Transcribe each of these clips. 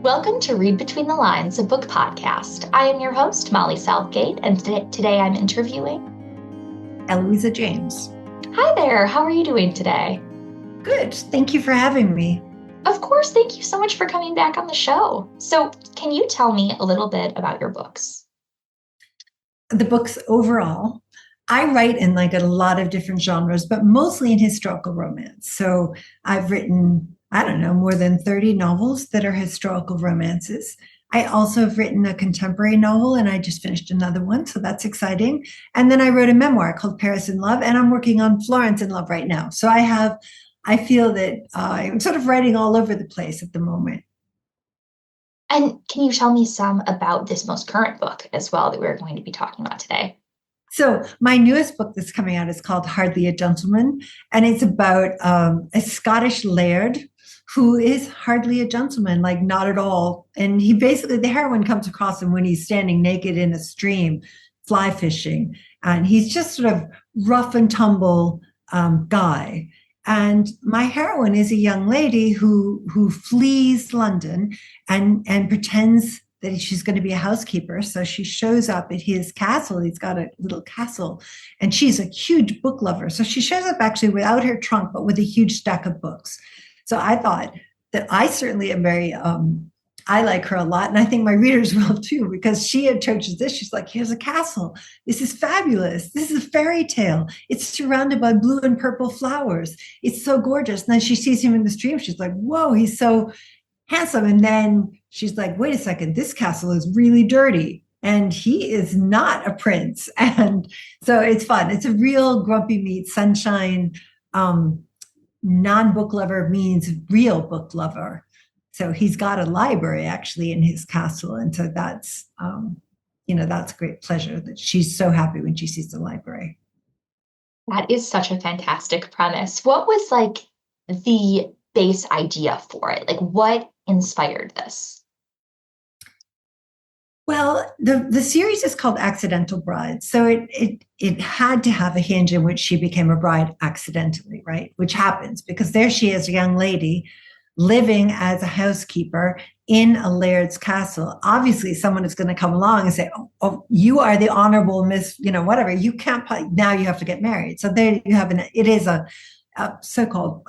Welcome to Read Between the Lines, a book podcast. I am your host, Molly Southgate, and today I'm interviewing Eloisa James. Hi there, how are you doing today? Good. Thank you for having me. Of course, thank you so much for coming back on the show. So, can you tell me a little bit about your books? The books overall, I write in like a lot of different genres, but mostly in historical romance. So I've written, I don't know, more than 30 novels that are historical romances. I also have written a contemporary novel and I just finished another one. So that's exciting. And then I wrote a memoir called Paris in Love, and I'm working on Florence in Love right now. So I feel that I'm sort of writing all over the place at the moment. And can you tell me some about this most current book as well that we're going to be talking about today? So my newest book that's coming out is called Hardly a Gentleman, and it's about a Scottish laird who is hardly a gentleman, like not at all. And he basically, the heroine comes across him when he's standing naked in a stream, fly fishing, and he's just sort of rough and tumble guy. And my heroine is a young lady who flees London and pretends that she's going to be a housekeeper. So she shows up at his castle. He's got a little castle, and she's a huge book lover. So she shows up actually without her trunk, but with a huge stack of books. So I thought that I certainly am very, I like her a lot. And I think my readers will too, because she approaches this. She's like, here's a castle. This is fabulous. This is a fairy tale. It's surrounded by blue and purple flowers. It's so gorgeous. And then she sees him in the stream. She's like, whoa, he's so handsome. And then she's like, wait a second, this castle is really dirty. And he is not a prince. And so it's fun. It's a real grumpy meet sunshine. Non-book lover means real book lover. So he's got a library actually in his castle. And so that's a great pleasure that she's so happy when she sees the library. That is such a fantastic premise. What was like the base idea for it? Like, what inspired this? Well, the series is called Accidental Bride. So it had to have a hinge in which she became a bride accidentally, right? Which happens because there she is, a young lady living as a housekeeper in a laird's castle. Obviously, someone is going to come along and say, oh, you are the Honorable Miss, whatever. You can't, now you have to get married. So there you have it is a so-called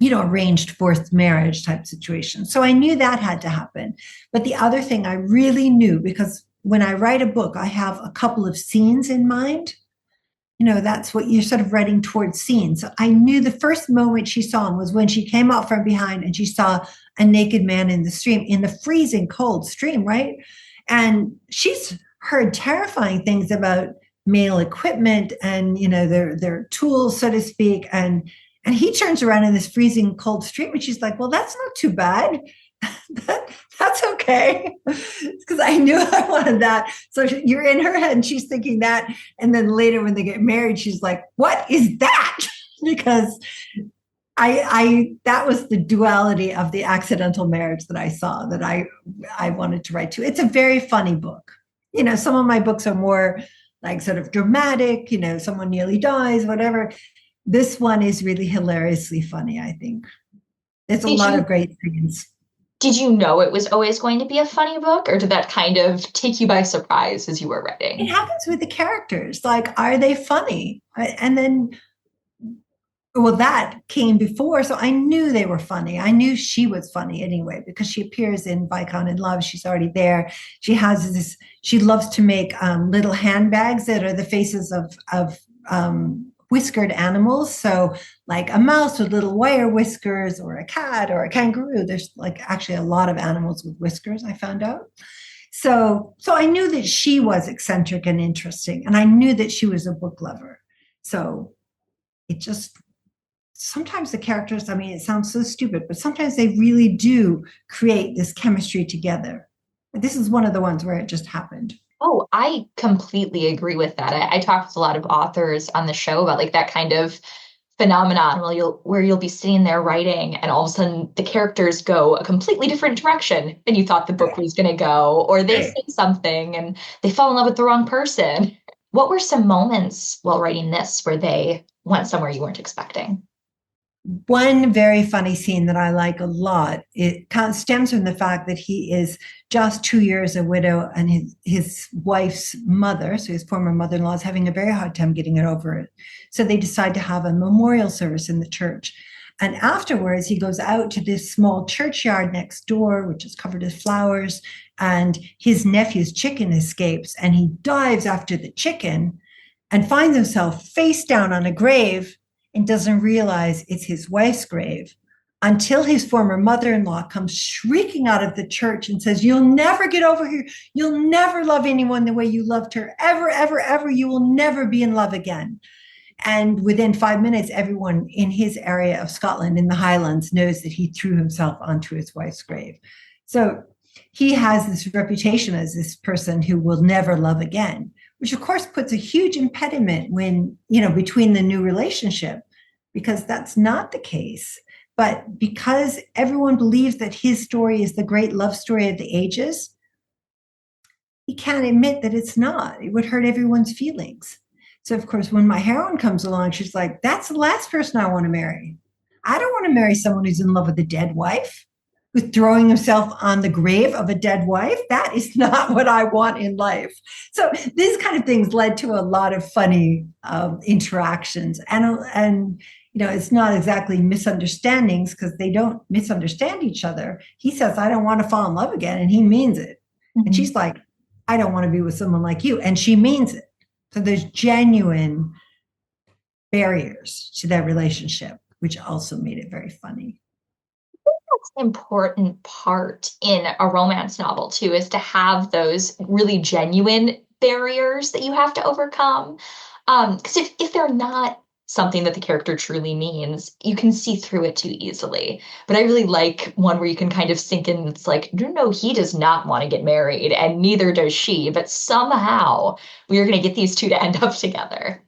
arranged forced marriage type situation. So I knew that had to happen. But the other thing I really knew, because when I write a book, I have a couple of scenes in mind. That's what you're sort of writing towards scenes. So I knew the first moment she saw him was when she came out from behind and she saw a naked man in the stream, in the freezing cold stream, right? And she's heard terrifying things about male equipment and, their tools, so to speak. And he turns around in this freezing cold stream and she's like, well, that's not too bad. That's okay. Because I knew I wanted that. So you're in her head and she's thinking that. And then later when they get married, she's like, what is that? Because I that was the duality of the accidental marriage that I saw that I wanted to write to. It's a very funny book. Some of my books are more like sort of dramatic, someone nearly dies, whatever. This one is really hilariously funny, I think. There's a lot of great scenes. Did you know it was always going to be a funny book, or did that kind of take you by surprise as you were writing? It happens with the characters. Like, are they funny? And then, well, that came before. So I knew they were funny. I knew she was funny anyway, because she appears in Viscount in Love. She's already there. She has this, she loves to make little handbags that are the faces of whiskered animals. So like a mouse with little wire whiskers, or a cat or a kangaroo. There's like actually a lot of animals with whiskers, I found out. So I knew that she was eccentric and interesting, and I knew that she was a book lover. So it just, sometimes the characters, I mean, it sounds so stupid, but sometimes they really do create this chemistry together. This is one of the ones where it just happened. Oh, I completely agree with that. I talked with a lot of authors on the show about like that kind of phenomenon where you'll be sitting there writing and all of a sudden the characters go a completely different direction than you thought the book was going to go, or they say something and they fall in love with the wrong person. What were some moments while writing this where they went somewhere you weren't expecting? One very funny scene that I like a lot, it stems from the fact that he is just 2 years a widow, and his wife's mother, so his former mother-in-law, is having a very hard time getting it over it. So they decide to have a memorial service in the church. And afterwards, he goes out to this small churchyard next door, which is covered with flowers, and his nephew's chicken escapes, and he dives after the chicken and finds himself face down on a grave and doesn't realize it's his wife's grave until his former mother-in-law comes shrieking out of the church and says, "You'll never get over here. You'll never love anyone the way you loved her. Ever, ever, ever. You will never be in love again." And within 5 minutes, everyone in his area of Scotland, in the Highlands, knows that he threw himself onto his wife's grave. So he has this reputation as this person who will never love again, which of course puts a huge impediment when, between the new relationship, because that's not the case. But because everyone believes that his story is the great love story of the ages, he can't admit that it's not. It would hurt everyone's feelings. So, of course, when my heroine comes along, she's like, "That's the last person I want to marry. I don't want to marry someone who's in love with a dead wife, who's throwing himself on the grave of a dead wife. That is not what I want in life." So, these kind of things led to a lot of funny interactions. And it's not exactly misunderstandings, because they don't misunderstand each other. He says, "I don't want to fall in love again," and he means it. Mm-hmm. And she's like, "I don't want to be with someone like you," and she means it. So there's genuine barriers to that relationship, which also made it very funny. That's an important part in a romance novel too, is to have those really genuine barriers that you have to overcome. Because if they're not something that the character truly means, you can see through it too easily. But I really like one where you can kind of sink in. It's like, no, he does not want to get married, and neither does she. But somehow we are going to get these two to end up together.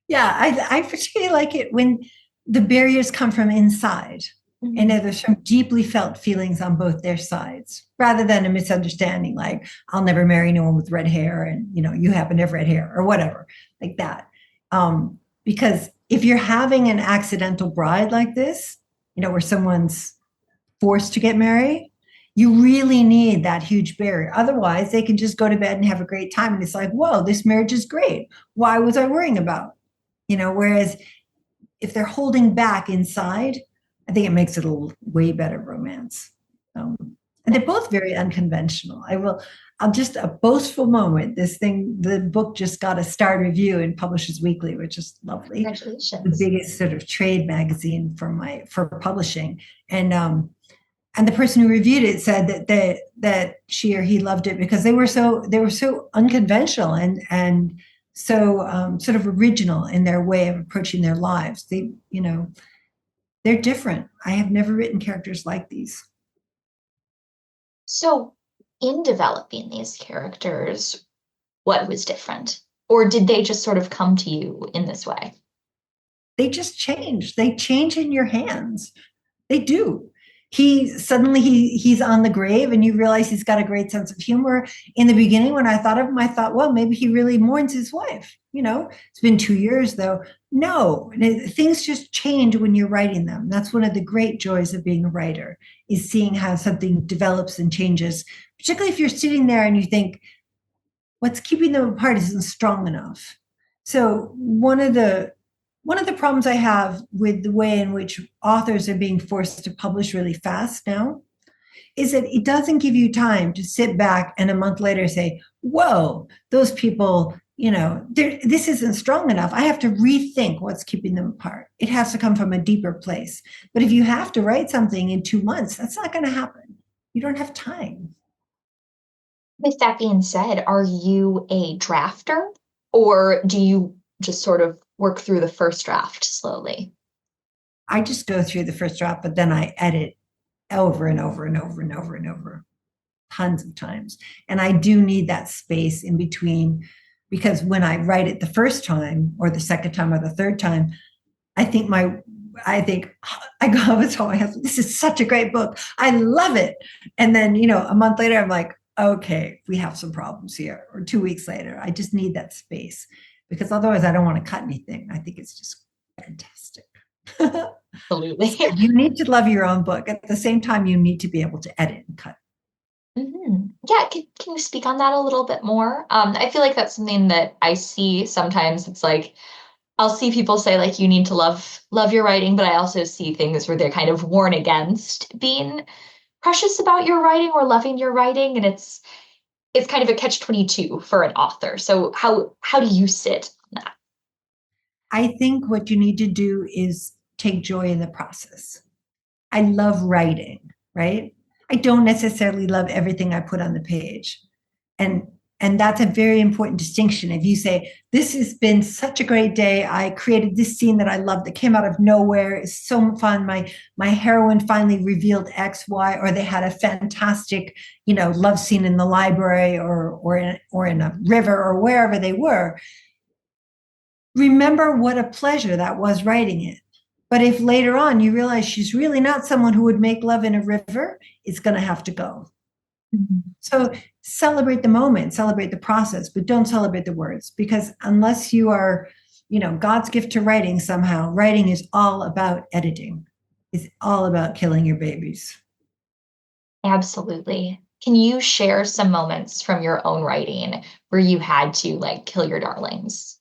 Yeah, I particularly like it when the barriers come from inside. Mm-hmm. And there's some deeply felt feelings on both their sides, rather than a misunderstanding like, "I'll never marry anyone with red hair," and you happen to have red hair, or whatever like that. Because if you're having an accidental bride like this, where someone's forced to get married, you really need that huge barrier. Otherwise, they can just go to bed and have a great time. And it's like, whoa, this marriage is great. Why was I worrying about? Whereas if they're holding back inside, I think it makes it a way better romance. And they're both very unconventional. I'll just a boastful moment. The book just got a star review in Publishers Weekly, which is lovely. Congratulations. The biggest sort of trade magazine for publishing. And the person who reviewed it said that she or he loved it because they were so unconventional and so sort of original in their way of approaching their lives. They're different. I have never written characters like these. So, in developing these characters, what was different? Or did they just sort of come to you in this way? They just change. They change in your hands. They do. He's on the grave, and you realize he's got a great sense of humor. In the beginning, when I thought of him, I thought, well, maybe he really mourns his wife. It's been 2 years though. No, things just change when you're writing them. That's one of the great joys of being a writer, is seeing how something develops and changes, particularly if you're sitting there and you think, what's keeping them apart isn't strong enough. So one of the problems I have with the way in which authors are being forced to publish really fast now is that it doesn't give you time to sit back and a month later say, whoa, those people, this isn't strong enough. I have to rethink what's keeping them apart. It has to come from a deeper place. But if you have to write something in 2 months, that's not going to happen. You don't have time. With that being said, are you a drafter, or do you just sort of work through the first draft slowly? I just go through the first draft, but then I edit over and over and over and over and over tons of times. And I do need that space in between, because when I write it the first time or the second time or the third time, I think I go home and tell my husband, this is such a great book. I love it. And then, a month later, I'm like, okay, we have some problems here. Or 2 weeks later, I just need that space, because otherwise I don't want to cut anything. I think it's just fantastic. Absolutely. So you need to love your own book. At the same time, you need to be able to edit and cut. Yeah, can you speak on that a little bit more? I feel like that's something that I see sometimes. It's like I'll see people say like you need to love your writing, but I also see things where they're kind of warned against being precious about your writing or loving your writing, and it's kind of a catch-22 for an author. So how do you sit on that? I think what you need to do is take joy in the process. I love writing, right? I don't necessarily love everything I put on the page. And and that's a very important distinction. If you say, this has been such a great day, I created this scene that I love that came out of nowhere. It's so fun. My heroine finally revealed X, Y, or they had a fantastic, love scene in the library or in a river or wherever they were. Remember what a pleasure that was writing it. But if later on you realize she's really not someone who would make love in a river, it's going to have to go. Mhm. So celebrate the moment, celebrate the process, but don't celebrate the words because unless you are, God's gift to writing somehow, writing is all about editing. It's all about killing your babies. Absolutely. Can you share some moments from your own writing where you had to like kill your darlings?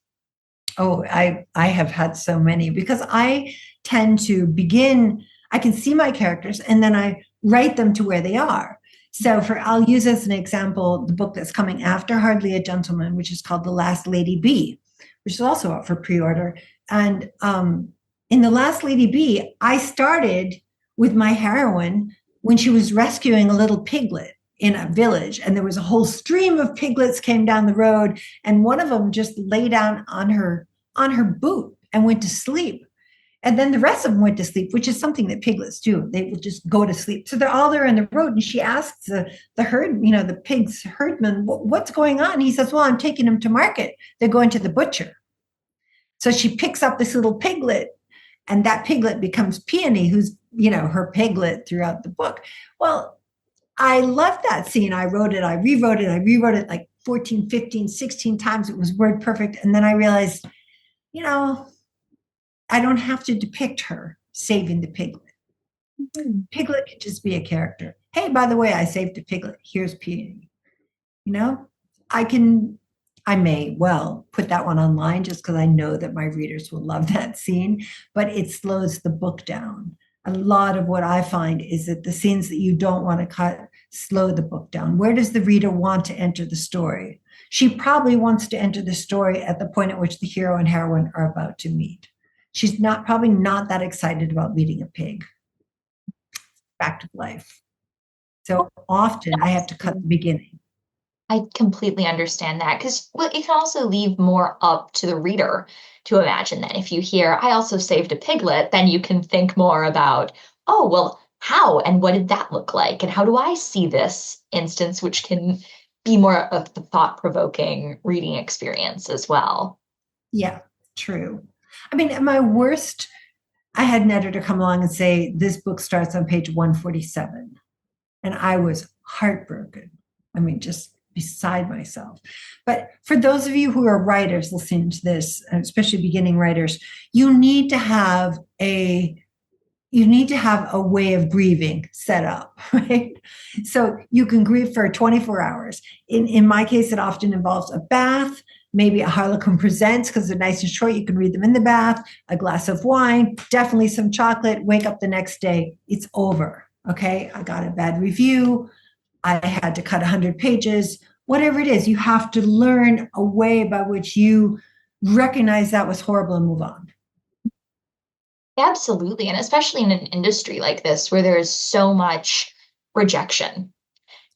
Oh, I have had so many because I tend to begin, I can see my characters and then I write them to where they are. So I'll use as an example the book that's coming after Hardly a Gentleman, which is called The Last Lady B, which is also up for pre-order. And in The Last Lady B, I started with my heroine when she was rescuing a little piglet in a village, and there was a whole stream of piglets came down the road, and one of them just lay down on her boot and went to sleep. And then the rest of them went to sleep, which is something that piglets do. They will just go to sleep. So they're all there in the road. And she asks the herd, the pig's herdman, what's going on? He says, well, I'm taking them to market. They're going to the butcher. So she picks up this little piglet, and that piglet becomes Peony, who's, her piglet throughout the book. Well, I love that scene. I wrote it, I rewrote it like 14, 15, 16 times. It was word perfect. And then I realized, you know, I don't have to depict her saving the piglet. Mhm. Piglet can just be a character. Hey, by the way, I saved a piglet. Here's Peony. You know, I can, I may well put that one online just because I know that my readers will love that scene, but it slows the book down. A lot of what I find is that the scenes that you don't want to cut slow the book down. Where does the reader want to enter the story? She probably wants to enter the story at the point at which the hero and heroine are about to meet. She's probably not that excited about meeting a pig. Fact of life. So often I have to cut the beginning. I completely understand that because well, it can also leave more up to the reader to imagine that if you hear, I also saved a piglet, then you can think more about, oh, well, how and what did that look like? And how do I see this instance, which can be more of the thought-provoking reading experience as well. Yeah, true. I mean, at my worst, I had an editor come along and say, this book starts on page 147. And I was heartbroken. I mean, just beside myself. But for those of you who are writers listening to this, and especially beginning writers, you need to have a way of grieving set up, right? So you can grieve for 24 hours. In my case, it often involves a bath, maybe a Harlequin Presents because they're nice and short. You can read them in the bath, a glass of wine, definitely some chocolate, wake up the next day. It's over. Okay. I got a bad review. I had to cut 100 pages. Whatever it is, you have to learn a way by which you recognize that was horrible and move on. Absolutely. And especially in an industry like this where there is so much rejection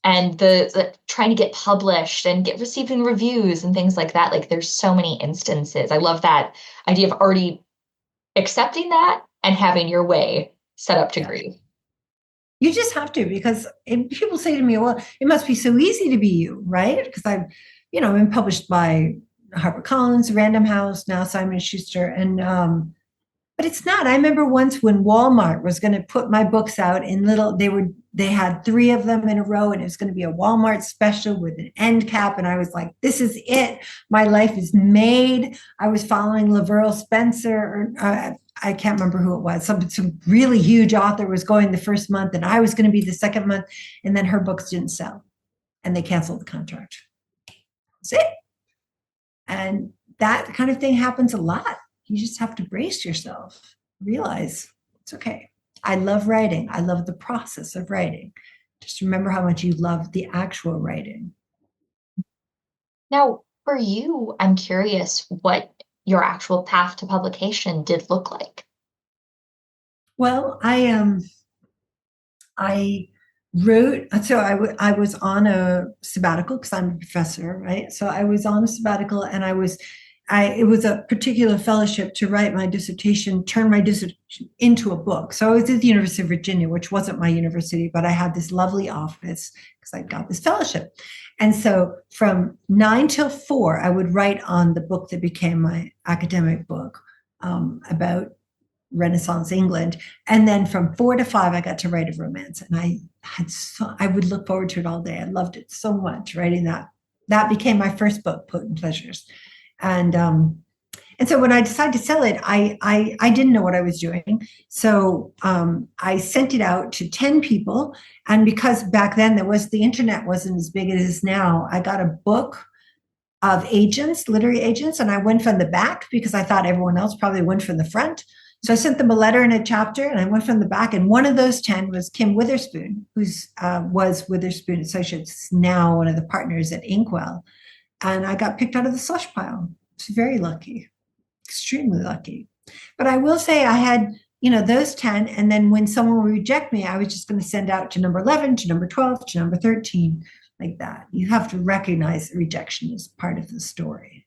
and the trying to get published and get receiving reviews and things like that. Like there's so many instances. I love that idea of already accepting that and having your way set up to Yeah. grieve. You just have to because people say to me, well, it must be so easy to be you, right? Because I've been published by HarperCollins, Random House, now Simon Schuster, and but it's not. I remember once when Walmart was going to put my books out in little, they had three of them in a row, and it was going to be a Walmart special with an end cap. And I was like, this is it. My life is made. I was following Laverne Spencer, or I can't remember who it was. Some really huge author was going the first month, and I was going to be the second month. And then her books didn't sell, and they canceled the contract. That's it. And that kind of thing happens a lot. You just have to brace yourself, realize it's okay. I love writing. I love the process of writing. Just remember how much you love the actual writing. Now, for you, I'm curious what your actual path to publication did look like. Well, I wrote, so I was on a sabbatical because I'm a professor, right? So I was on a sabbatical, and it was a particular fellowship to write my dissertation, turn my dissertation into a book. So I was at the University of Virginia, which wasn't my university, but I had this lovely office because I got this fellowship. And so from 9 till 4, I would write on the book that became my academic book, about Renaissance England. And then from 4 to 5, I got to write a romance. And I would look forward to it all day. I loved it so much, writing that. That became my first book, Potent Pleasures. And so when I decided to sell it, I didn't know what I was doing. So I sent it out to 10 people. And because back then the internet wasn't as big as it is now, I got a book of agents, literary agents, and I went from the back because I thought everyone else probably went from the front. So I sent them a letter and a chapter, and I went from the back. And one of those 10 was Kim Witherspoon, who's was Witherspoon Associates, now one of the partners at Inkwell. And I got picked out of the slush pile. It's very lucky, extremely lucky. But I will say I had, those 10. And then when someone would reject me, I was just going to send out to number 11, to number 12, to number 13, like that. You have to recognize the rejection as part of the story.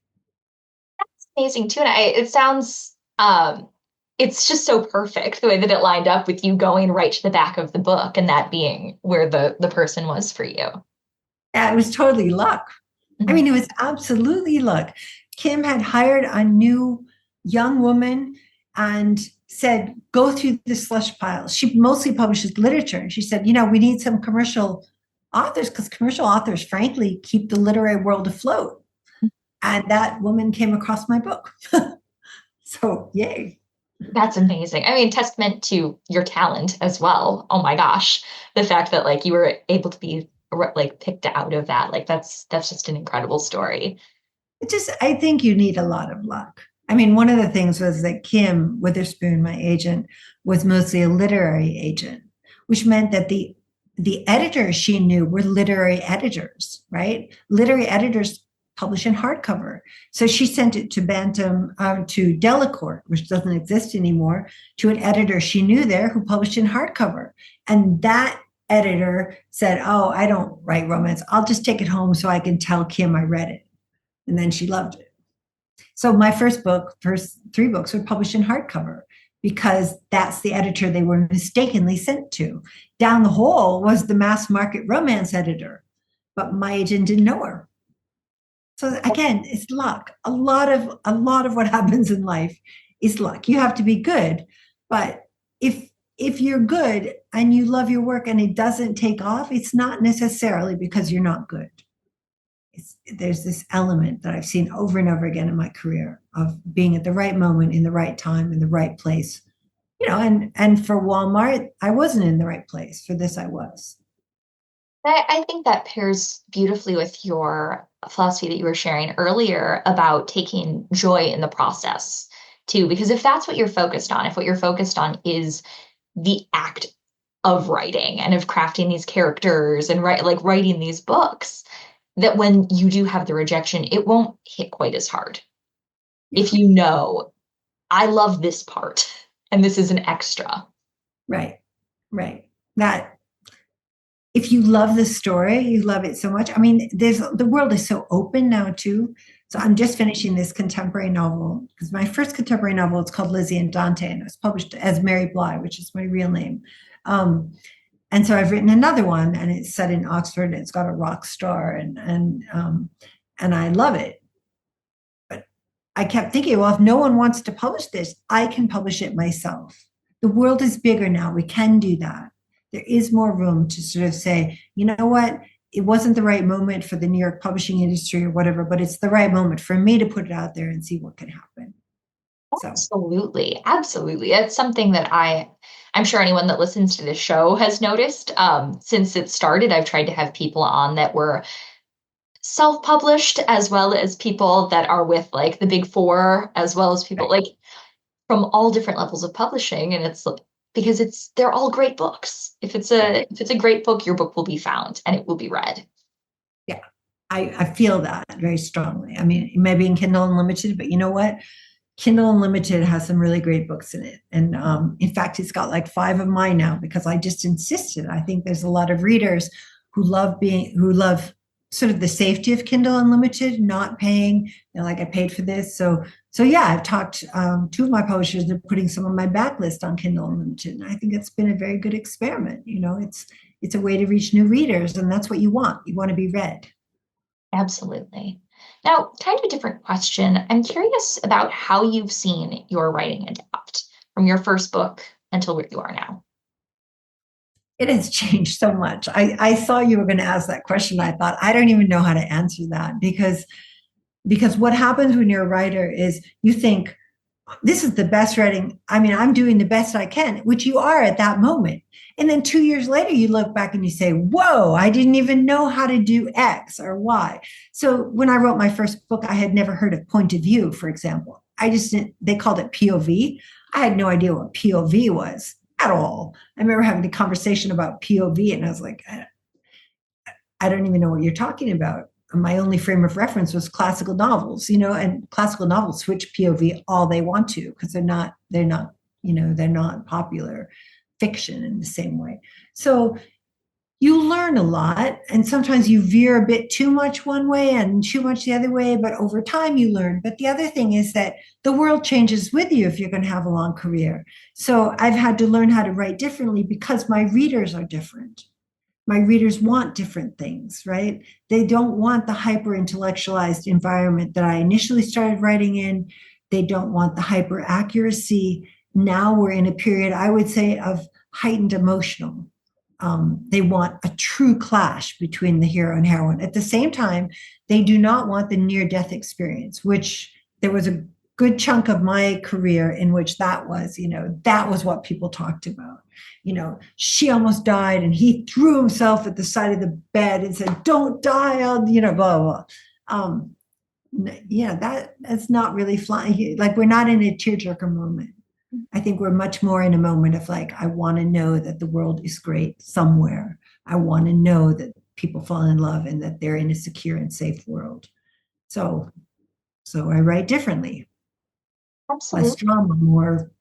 Amazing too. And it sounds it's just so perfect the way that it lined up with you going right to the back of the book and that being where the person was for you. Yeah, it was totally luck. I mean, it was absolutely luck. Kim had hired a new young woman and said, go through the slush pile. She mostly publishes literature. And she said, we need some commercial authors because commercial authors, frankly, keep the literary world afloat. And that woman came across my book. So, yay. That's amazing. I mean, testament to your talent as well. Oh my gosh. The fact that like you were able to be like picked out of that, like that's just an incredible story. I think you need a lot of luck. I mean, one of the things was that Kim Witherspoon, my agent, was mostly a literary agent, which meant that the editors she knew were literary editors, right? Literary editors publish in hardcover. So she sent it to Bantam, to Delacourt, which doesn't exist anymore, to an editor she knew there who published in hardcover. And that editor said, oh, I don't write romance. I'll just take it home so I can tell Kim I read it. And then she loved it. So my first 3 books were published in hardcover because that's the editor they were mistakenly sent to. Down the hall was the mass market romance editor, but my agent didn't know her. So again, it's luck. A lot of what happens in life is luck. You have to be good, but if you're good and you love your work and it doesn't take off, it's not necessarily because you're not good. There's this element that I've seen over and over again in my career of being at the right moment, in the right time, in the right place. And for Walmart, I wasn't in the right place. For this, I was. I think that pairs beautifully with your philosophy that you were sharing earlier about taking joy in the process too, because if that's what you're focused on, if what you're focused on is the act of writing and of crafting these characters and writing these books, that when you do have the rejection, it won't hit quite as hard. Yeah. If you know, I love this part and this is an extra. Right. That if you love the story, you love it so much. I mean, the world is so open now too. So I'm just finishing this contemporary novel because my first contemporary novel is called Lizzie and Dante, and it was published as Mary Bly, which is my real name. And so I've written another one, and it's set in Oxford. And it's got a rock star, and I love it. But I kept thinking, well, if no one wants to publish this, I can publish it myself. The world is bigger now. We can do that. There is more room to sort of say, you know what, it wasn't the right moment for the New York publishing industry or whatever, but it's the right moment for me to put it out there and see what can happen. So Absolutely. Absolutely. It's something that I'm sure anyone that listens to this show has noticed. Since it started, I've tried to have people on that were self-published, as well as people that are with like the big four, as well as people right. like from all different levels of publishing. And it's because they're all great books. Yeah. If it's a great book, your book will be found and it will be read. Yeah. I feel that very strongly. I mean, maybe in Kindle Unlimited, but you know what? Kindle Unlimited has some really great books in it. And in fact, it's got like 5 of mine now because I just insisted. I think there's a lot of readers who love sort of the safety of Kindle Unlimited, not paying, like I paid for this. So yeah, I've talked, 2 of my publishers are putting some of my backlist on Kindle Unlimited. And I think it's been a very good experiment. It's a way to reach new readers, and that's what you want. You want to be read. Absolutely. Now, kind of a different question. I'm curious about how you've seen your writing adapt from your first book until where you are now. It has changed so much. I saw you were going to ask that question. I thought, I don't even know how to answer that because what happens when you're a writer is you think, this is the best writing. I mean, I'm doing the best I can, which you are at that moment. And then 2 years later, you look back and you say, whoa, I didn't even know how to do X or Y. So when I wrote my first book, I had never heard of point of view, for example. I just didn't, they called it POV. I had no idea what POV was at all. I remember having a conversation about POV and I was like, I don't even know what you're talking about. My only frame of reference was classical novels, and classical novels switch POV all they want to because they're not popular fiction in the same way. So you learn a lot, and sometimes you veer a bit too much one way and too much the other way, but over time you learn. But the other thing is that the world changes with you if you're going to have a long career. So I've had to learn how to write differently because my readers are different. My readers want different things, right? They don't want the hyper intellectualized environment that I initially started writing in. They don't want the hyper accuracy. Now we're in a period, I would say, of heightened emotional. They want a true clash between the hero and heroine. At the same time, they do not want the near death experience, which there was a good chunk of my career in which that was what people talked about. She almost died and he threw himself at the side of the bed and said, don't die, blah, blah. Um, yeah, that's not really flying. Like we're not in a tearjerker moment. I think we're much more in a moment of like, I want to know that the world is great somewhere. I want to know that people fall in love and that they're in a secure and safe world. So, so I write differently, less Absolutely. drama, more,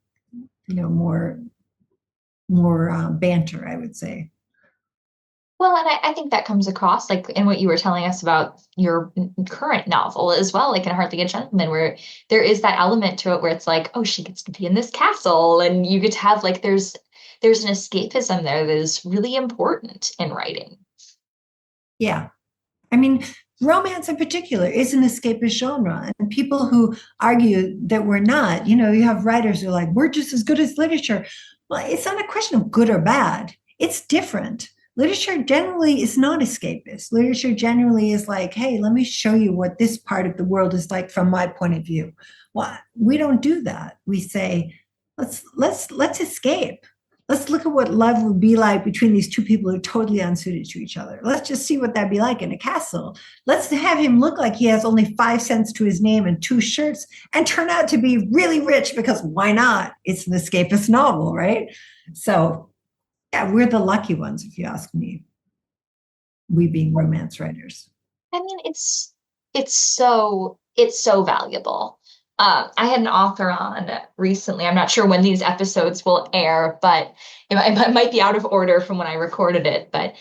more banter, I would say. Well, and I think that comes across like in what you were telling us about your current novel as well, like in Hardly a Gentleman, where there is that element to it where it's like, oh, she gets to be in this castle, and you get to have like there's an escapism there that is really important in writing. Yeah. I mean, romance in particular is an escapist genre. And people who argue that we're not, you have writers who are like, we're just as good as literature. Well, it's not a question of good or bad, it's different. Literature generally is not escapist. Literature generally is like, hey, let me show you what this part of the world is like from my point of view. Well, we don't do that. We say, let's escape. Let's look at what love would be like between these two people who are totally unsuited to each other. Let's just see what that'd be like in a castle. Let's have him look like he has only 5 cents to his name and 2 shirts and turn out to be really rich because why not? It's an escapist novel, right? So, yeah, we're the lucky ones, if you ask me, we being romance writers. I mean, it's so valuable. I had an author on recently. I'm not sure when these episodes will air, but it might be out of order from when I recorded it. But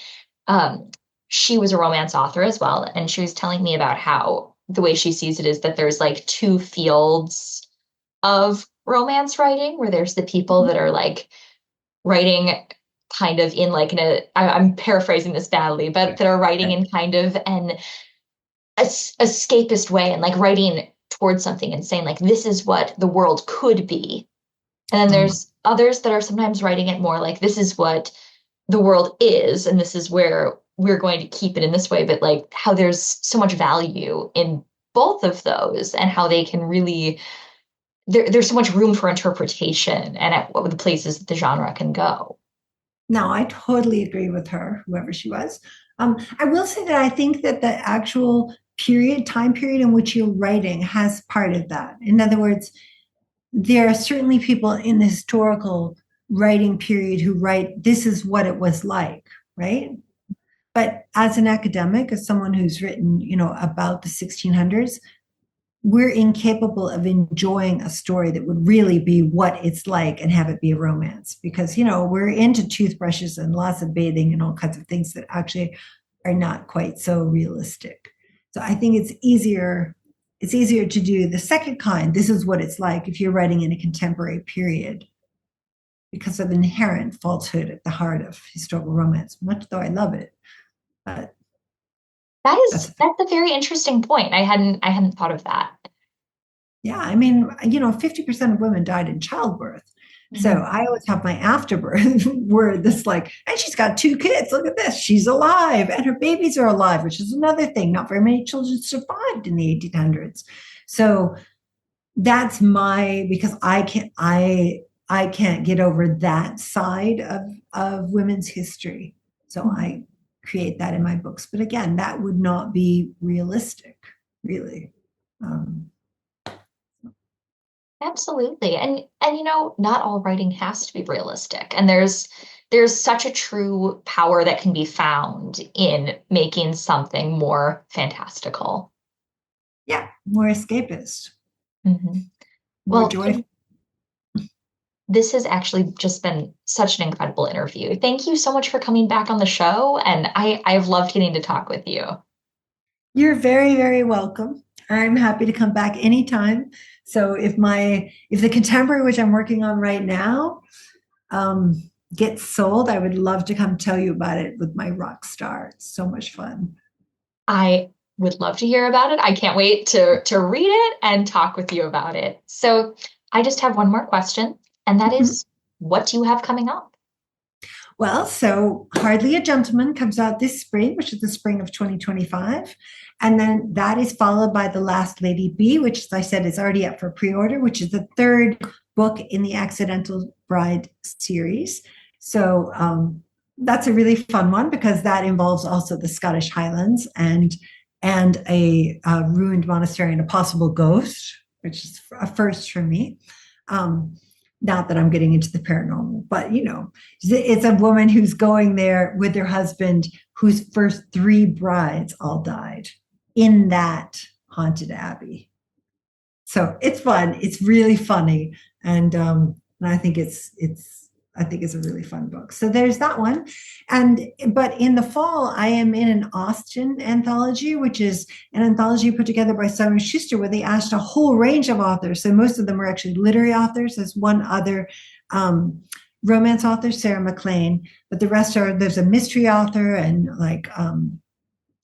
um, she was a romance author as well, and she was telling me about how the way she sees it is that there's like two fields of romance writing, where there's the people that are like writing kind of in like I'm paraphrasing this badly, but that are writing in kind of an escapist way and like writing towards something and saying like this is what the world could be. And then Mm, there's others that are sometimes writing it more like this is what the world is, and this is where we're going to keep it in this way, but like how there's so much value in both of those and how they can really there's so much room for interpretation and at what the places that the genre can go. No, I totally agree with her, whoever she was. I will say that I think that the actual time period in which you're writing has part of that. In other words, there are certainly people in the historical writing period who write, this is what it was like, right? But as an academic, as someone who's written, about the 1600s, we're incapable of enjoying a story that would really be what it's like and have it be a romance because we're into toothbrushes and lots of bathing and all kinds of things that actually are not quite so realistic. So I think it's easier to do the second kind. This is what it's like if you're writing in a contemporary period because of inherent falsehood at the heart of historical romance, much though I love it. But that's a very interesting point. I hadn't thought of that. Yeah, I mean, 50% of women died in childbirth. Mm-hmm. So I always have my afterbirth where this like, and she's got 2 kids. Look at this. She's alive and her babies are alive, which is another thing. Not very many children survived in the 1800s. So that's because I can't get over that side of women's history. So I create that in my books. But again, that would not be realistic, really. Absolutely. And not all writing has to be realistic. And there's such a true power that can be found in making something more fantastical. Yeah, more escapist. Mm-hmm. More joyful. This has actually just been such an incredible interview. Thank you so much for coming back on the show. And I've loved getting to talk with you. You're very, very welcome. I'm happy to come back anytime. So if the contemporary, which I'm working on right now, gets sold, I would love to come tell you about it with my rock star. It's so much fun. I would love to hear about it. I can't wait to read it and talk with you about it. So I just have one more question, and that is, what do you have coming up? Well, so Hardly a Gentleman comes out this spring, which is the spring of 2025. And then that is followed by The Last Lady B, which, as I said, is already up for pre-order, which is the 3rd book in the Accidental Bride series. So that's a really fun one because that involves also the Scottish Highlands and a ruined monastery and a possible ghost, which is a first for me. Not that I'm getting into the paranormal, but it's a woman who's going there with her husband, whose first 3 brides all died in that haunted abbey. So it's fun. It's really funny, and I think it's a really fun book. So there's that one, but in the fall I am in an Austen anthology, which is an anthology put together by Simon Schuster, where they asked a whole range of authors. So most of them are actually literary authors. There's one other romance author, Sarah MacLean, but the rest there's a mystery author and like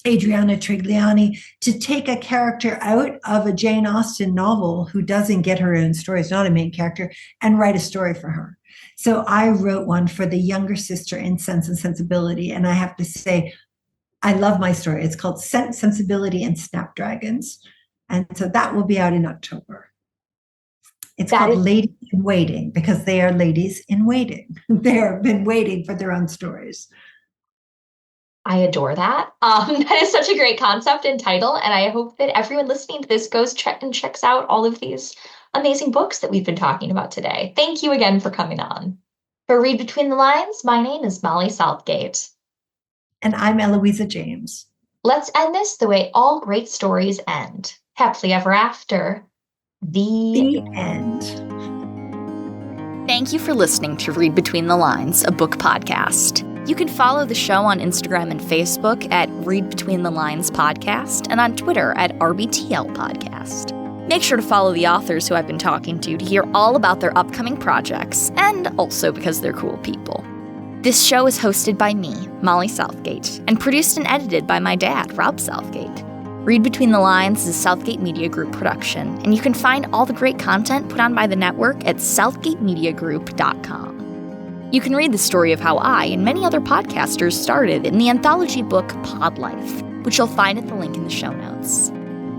Adriana Trigliani, to take a character out of a Jane Austen novel who doesn't get her own story, is not a main character, and write a story for her. So I wrote one for the younger sister in Sense and Sensibility. And I have to say, I love my story. It's called Sense, Sensibility, and Snapdragons. And so that will be out in October. It's called Ladies in Waiting because they are ladies in waiting. They have been waiting for their own stories. I adore that. That is such a great concept and title. And I hope that everyone listening to this goes and checks out all of these amazing books that we've been talking about today. Thank you again for coming on. For Read Between the Lines, my name is Molly Southgate. And I'm Eloisa James. Let's end this the way all great stories end. Happily ever after. The end. Thank you for listening to Read Between the Lines, a book podcast. You can follow the show on Instagram and Facebook at Read Between the Lines Podcast and on Twitter at RBTL Podcast. Make sure to follow the authors who I've been talking to hear all about their upcoming projects, and also because they're cool people. This show is hosted by me, Molly Southgate, and produced and edited by my dad, Rob Southgate. Read Between the Lines is a Southgate Media Group production, and you can find all the great content put on by the network at southgatemediagroup.com. You can read the story of how I and many other podcasters started in the anthology book Pod Life, which you'll find at the link in the show notes.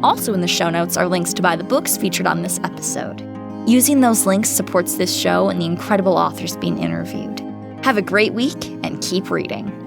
Also in the show notes are links to buy the books featured on this episode. Using those links supports this show and the incredible authors being interviewed. Have a great week and keep reading.